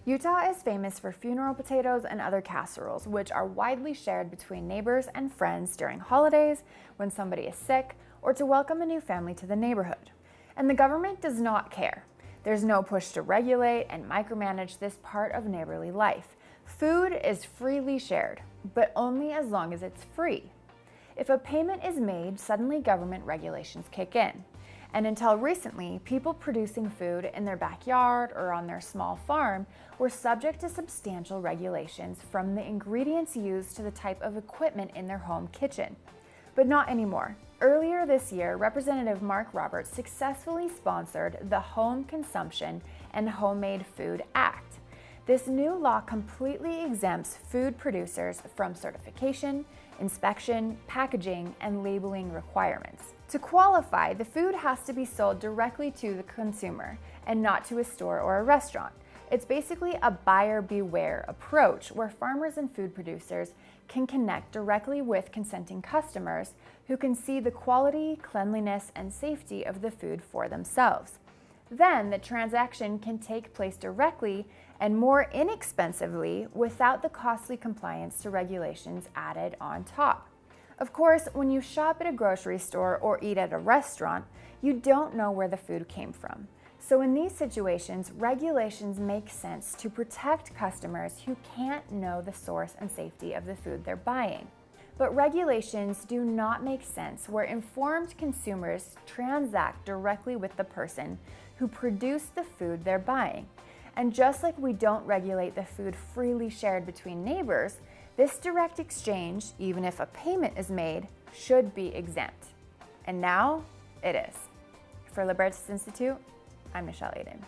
Utah is famous for funeral potatoes and other casseroles, which are widely shared between neighbors and friends during holidays, when somebody is sick, or to welcome a new family to the neighborhood. And the government does not care. There's no push to regulate and micromanage this part of neighborly life. Food is freely shared, but only as long as it's free. If a payment is made, suddenly government regulations kick in. And until recently, people producing food in their backyard or on their small farm were subject to substantial regulations, from the ingredients used to the type of equipment in their home kitchen. But not anymore. Earlier this year, Representative Mark Roberts successfully sponsored the Home Consumption and Homemade Food Act. This new law completely exempts food producers from certification, inspection, packaging, and labeling requirements. To qualify, the food has to be sold directly to the consumer and not to a store or a restaurant. It's basically a buyer beware approach, where farmers and food producers can connect directly with consenting customers who can see the quality, cleanliness, and safety of the food for themselves. Then the transaction can take place directly and more inexpensively without the costly compliance to regulations added on top. Of course, when you shop at a grocery store or eat at a restaurant, you don't know where the food came from. So in these situations, regulations make sense to protect customers who can't know the source and safety of the food they're buying. But regulations do not make sense where informed consumers transact directly with the person who produced the food they're buying. And just like we don't regulate the food freely shared between neighbors, this direct exchange, even if a payment is made, should be exempt. And now it is. For Libertas Institute, I'm Michelle Aiden.